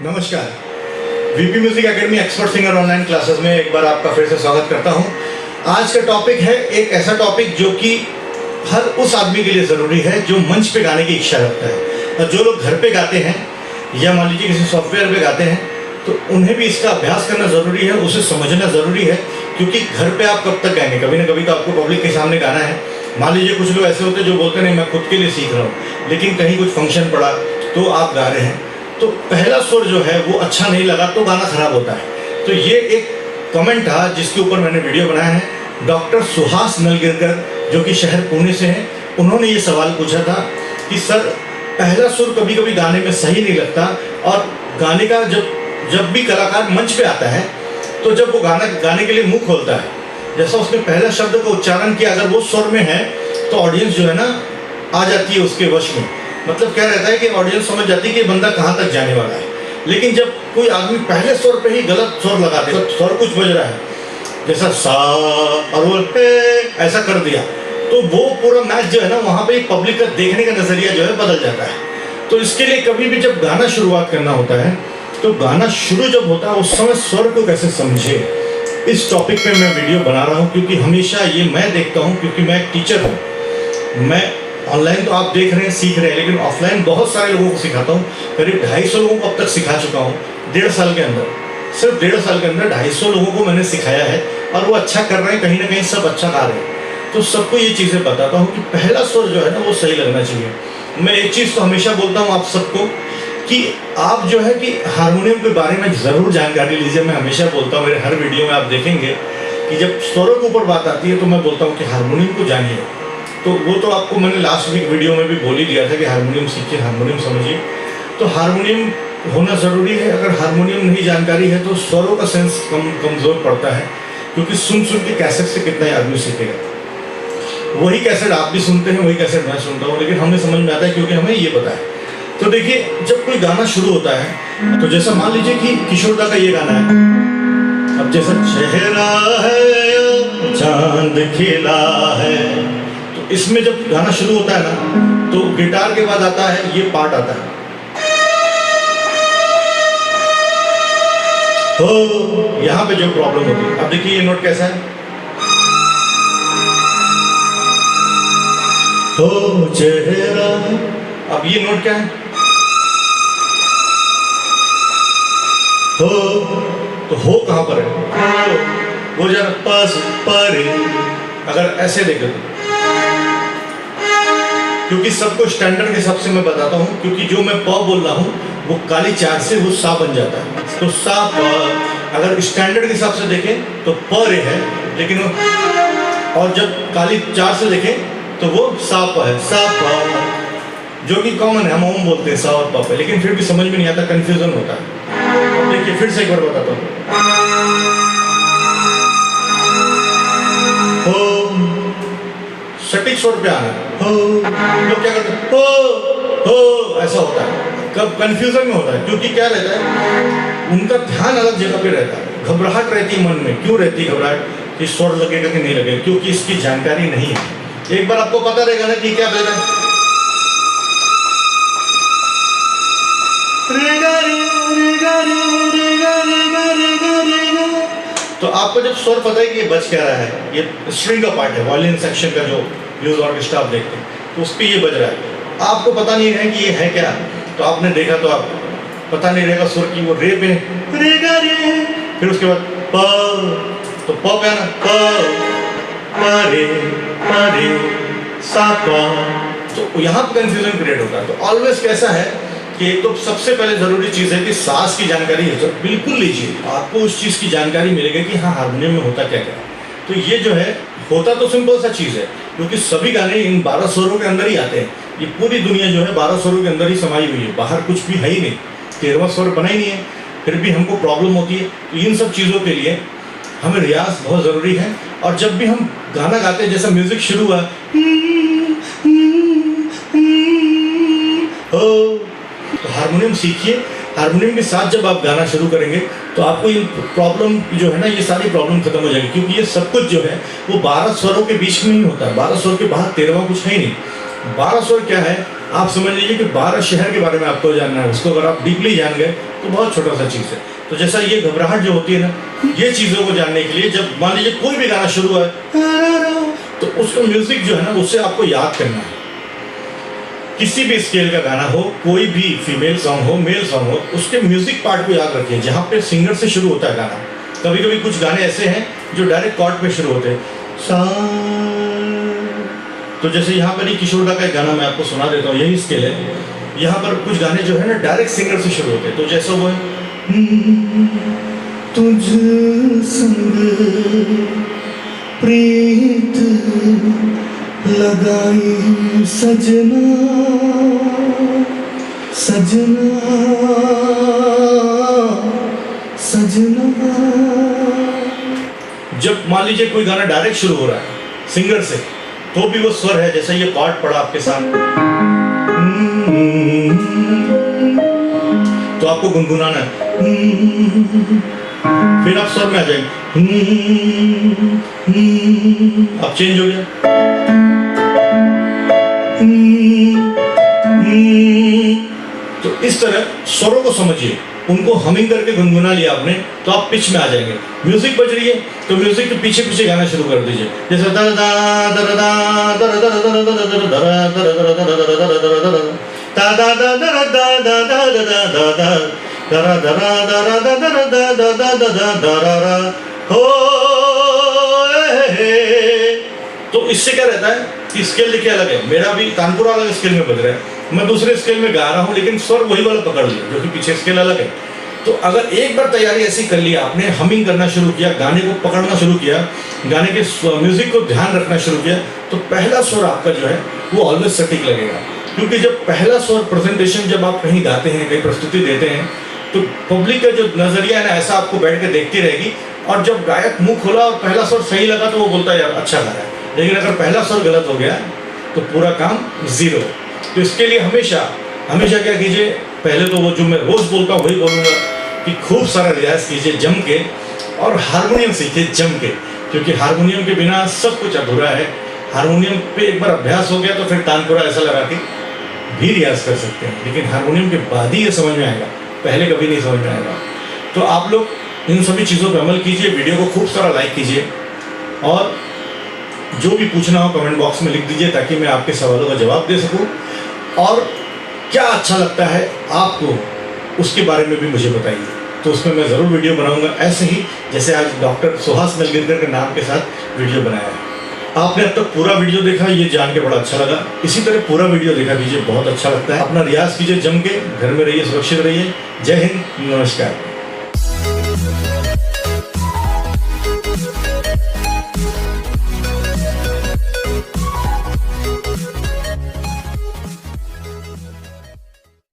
नमस्कार। VP music academy expert singer online classes में एक बार आपका फिर से स्वागत करता हूं। आज का टॉपिक है एक ऐसा टॉपिक जो कि हर उस आदमी के लिए ज़रूरी है जो मंच पे गाने की इच्छा रखता है। और जो लोग घर पे गाते हैं या मान लीजिए किसी सॉफ्टवेयर पे गाते हैं तो उन्हें भी इसका अभ्यास करना ज़रूरी है, उसे समझना ज़रूरी है, क्योंकि घर पे आप कब तक गाएंगे, कभी ना कभी तो आपको पब्लिक के सामने गाना है। मान लीजिए कुछ लोग ऐसे होते हैं जो बोलते नहीं मैं खुद के लिए सीख रहा हूँ, लेकिन कहीं कुछ फंक्शन पड़ा तो आप गा रहे हैं तो पहला सुर जो है वो अच्छा नहीं लगा तो गाना खराब होता है। तो ये एक कमेंट था जिसके ऊपर मैंने वीडियो बनाया है। डॉक्टर सुहास नलगिरकर जो कि शहर पुणे से हैं, उन्होंने ये सवाल पूछा था कि सर पहला सुर कभी कभी गाने में सही नहीं लगता, और गाने का जब भी कलाकार मंच पे आता है तो जब वो गाने के लिए मुंह खोलता है, जैसा उसने पहला शब्द का उच्चारण किया, अगर वो स्वर में है तो ऑडियंस जो है ना आ जाती है उसके वश में। मतलब क्या रहता है कि ऑडियंस समझ जाती है कि बंदा कहाँ तक जाने वाला है। लेकिन जब कोई आदमी पहले स्वर पे ही गलत स्वर लगा दे, तो स्वर कुछ बज रहा है जैसा सा और वो ऐसा कर दिया, तो वो पूरा मैच जो है ना वहाँ पे पब्लिक का देखने का नजरिया जो है बदल जाता है। तो इसके लिए कभी भी जब गाना शुरुआत करना होता है तो गाना शुरू जब होता है उस समय स्वर को कैसे समझे, इस टॉपिक पे मैं वीडियो बना रहा हूँ। क्योंकि हमेशा ये मैं देखता हूँ, क्योंकि मैं एक टीचर हूँ। मैं ऑनलाइन तो आप देख रहे हैं सीख रहे हैं, लेकिन ऑफलाइन बहुत सारे लोगों को सिखाता हूँ। करीब 250 लोगों को अब तक सिखा चुका हूँ 1.5 साल के अंदर। सिर्फ 1.5 साल के अंदर 250 लोगों को मैंने सिखाया है और वो अच्छा कर रहे हैं, कहीं ना कहीं सब अच्छा गा रहे हैं। तो सबको ये चीज़ें बताता हूँ कि पहला स्वर जो है ना वो सही लगना चाहिए। मैं एक चीज़ तो हमेशा बोलता हूँ आप सबको कि आप जो है कि हारमोनियम के बारे में ज़रूर जानकारी लीजिए। मैं हमेशा बोलता हूँ, मेरे हर वीडियो में आप देखेंगे कि जब स्वरों के ऊपर बात आती है तो मैं बोलता हूँ कि हारमोनियम को जानिए। तो वो तो आपको मैंने लास्ट वीक वीडियो में भी बोल ही दिया था कि हारमोनियम सीखिए, हारमोनियम समझिए। तो हारमोनियम होना ज़रूरी है। अगर हारमोनियम नहीं जानकारी है तो स्वरों का सेंस कमज़ोर पड़ता है, क्योंकि सुन के कैसेट से कितना ही आदमी सीखेगा। वही कैसेट आप भी सुनते हैं, वही कैसेट मैं सुनता हूँ, लेकिन हमें समझ में आता है क्योंकि हमें ये पता है। तो देखिए, जब कोई गाना शुरू होता है तो जैसा मान लीजिए कि किशोर दा का ये गाना है, अब जैसा चेहरा है चांद खिला है, तो इसमें जब गाना शुरू होता है ना तो गिटार के बाद आता है ये पार्ट आता है हो, यहाँ पे जो प्रॉब्लम होती है। अब देखिए ये नोट कैसा है, हो चेहरा। अब ये नोट क्या है, हो। तो हो कहाँ पर है, वो जरा पास पर। अगर ऐसे देखे तो, क्योंकि सबको स्टैंडर्ड के हिसाब से मैं बताता हूँ, क्योंकि जो मैं प बोल रहा हूँ वो काली चार से वो सा बन जाता है। तो सा प अगर स्टैंडर्ड के हिसाब से देखें तो प रे है, लेकिन और जब काली चार से देखें तो वो सा प है, सा प, जो कि कॉमन है, हम ओम बोलते हैं सा और प पे, लेकिन फिर भी समझ में नहीं आता, कंफ्यूजन होता है। देखिए फिर से एक बार बताता हूँ, सटीक स्वर पे आना हो, तो क्या करते हैं हो ऐसा होता है। कब कंफ्यूजन में होता है, क्योंकि क्या रहता है उनका ध्यान अलग जगह पे रहता है। घबराहट रहती है मन में। क्यों रहती है घबराहट, कि स्वर लगेगा कि नहीं लगेगा, क्योंकि इसकी जानकारी नहीं है। एक बार आपको पता रहेगा ना कि क्या बोल रहा है, तो आपको जब स्वर पता है कि ये बज क्या रहा है, ये स्ट्रिंग का पार्ट है, वायलिन सेक्शन का जो ब्लूज ऑर्केस्ट्रा आप देखते हैं, तो उस पर ये बज रहा है। आपको पता नहीं है कि ये है क्या, तो आपने देखा तो आप पता नहीं रहेगा स्वर की वो रे पे रे गा रे, फिर उसके बाद प, तो प पे आना प रे सा प, तो यहाँ पर कंफ्यूजन क्रिएट होता है। तो ऑलवेज कैसा है कि एक तो सबसे पहले जरूरी चीज़ है कि सांस की जानकारी है तो बिल्कुल लीजिए, आपको उस चीज़ की जानकारी मिलेगी कि हाँ हारमोनियम में होता क्या क्या। तो ये जो है होता तो सिंपल सा चीज़ है, क्योंकि सभी गाने इन 12 स्वरों के अंदर ही आते हैं। ये पूरी दुनिया जो है 12 स्वरों के अंदर ही समाई हुई है, बाहर कुछ भी है ही नहीं, 13वां स्वर बना ही नहीं है, फिर भी हमको प्रॉब्लम होती है। तो इन सब चीज़ों के लिए हमें रियाज बहुत ज़रूरी है। और जब भी हम गाना गाते हैं, जैसा म्यूज़िक शुरू हुआ हो, तो हारमोनियम सीखिए। हारमोनियम के साथ जब आप गाना शुरू करेंगे तो आपको ये प्रॉब्लम जो है ना, ये सारी प्रॉब्लम खत्म हो जाएगी, क्योंकि ये सब कुछ जो है वो 12 स्वरों के बीच में ही होता है। 12 स्वर के बाहर 13वां कुछ है ही नहीं। 12 स्वर क्या है, आप समझ लीजिए कि 12 शहर के बारे में आपको जानना है, उसको अगर आप डीपली जान गए तो बहुत छोटा सा चीज़ है। तो जैसा ये घबराहट जो होती है ना, ये चीज़ों को जानने के लिए जब मान लीजिए कोई भी गाना शुरू है तो उसका म्यूजिक जो है ना उससे आपको याद करना है। किसी भी स्केल का गाना हो, कोई भी फीमेल सॉन्ग हो, मेल सॉन्ग हो, उसके म्यूजिक पार्ट को याद रखिए जहाँ पे सिंगर से शुरू होता है गाना। कभी कभी कुछ गाने ऐसे हैं जो डायरेक्ट कॉर्ड पे शुरू होते हैं, तो जैसे यहाँ पर ही किशोर दा का एक गाना मैं आपको सुना देता हूँ, यही स्केल है। यहाँ पर कुछ गाने जो है ना डायरेक्ट सिंगर से शुरू होते हैं, तो जैसा वो है तुझ संग प्रीत लगाई सजना सजना सजना। जब मान लीजिए कोई गाना डायरेक्ट शुरू हो रहा है सिंगर से, तो भी वो स्वर है, जैसे ये पार्ट पड़ा आपके साथ, तो आपको गुनगुनाना है, फिर आप स्वर में आ जाएंगे, अब चेंज हो गया, तो इस तरह स्वरों को समझिए, उनको हमिंग करके गुनगुना लिया आपने तो आप पिच में आ जाएंगे। म्यूजिक बज रही है तो म्यूजिक के पीछे पीछे गाना शुरू कर दीजिए, जैसे तो इससे क्या रहता है कि स्केल देखिए अलग है, मेरा भी तानपुरा अलग स्केल में बज रहा है, मैं दूसरे स्केल में गा रहा हूँ, लेकिन स्वर वही वाला पकड़ लिया जो कि पीछे स्केल अलग है। तो अगर एक बार तैयारी ऐसी कर ली, आपने हमिंग करना शुरू किया, गाने को पकड़ना शुरू किया, गाने के म्यूजिक को ध्यान रखना शुरू किया, तो पहला स्वर आपका जो है वो ऑलवेज सटीक लगेगा। क्योंकि जब पहला स्वर प्रेजेंटेशन जब आप कहीं गाते हैं, कहीं प्रस्तुति देते हैं, तो पब्लिक का जो नजरिया है ना ऐसा आपको बैठ के देखती रहेगी, और जब गायक मुंह खोला और पहला स्वर सही लगा तो वो बोलता है यार अच्छा गा रहा है, लेकिन अगर पहला स्वर गलत हो गया तो पूरा काम जीरो। तो इसके लिए हमेशा हमेशा क्या कीजिए, पहले तो वो जो मैं रोज बोलता हूँ वही बोलूँगा कि खूब सारा रियाज कीजिए जम के, और हारमोनियम सीखिए जम के, क्योंकि हारमोनियम के बिना सब कुछ अधूरा है। हारमोनियम पे एक बार अभ्यास हो गया तो फिर तानपुरा ऐसा लगा के भी रियाज कर सकते हैं, लेकिन हारमोनियम के बाद ही ये समझ में आएगा, पहले कभी नहीं समझ में आएगा। तो आप लोग इन सभी चीज़ों पर अमल कीजिए, वीडियो को खूब सारा लाइक कीजिए, और जो भी पूछना हो कमेंट बॉक्स में लिख दीजिए ताकि मैं आपके सवालों का जवाब दे सकूं, और क्या अच्छा लगता है आपको उसके बारे में भी मुझे बताइए, तो उसमें मैं ज़रूर वीडियो बनाऊंगा, ऐसे ही जैसे आज डॉक्टर सुहास नलगिरकर के नाम के साथ वीडियो बनाया है। आपने अब तक पूरा वीडियो देखा, ये जान के बड़ा अच्छा लगा। इसी तरह पूरा वीडियो देखा कीजिए, बहुत अच्छा लगता है। अपना रियाज कीजिए जम के, घर में रहिए, सुरक्षित रहिए। जय हिंद, नमस्कार।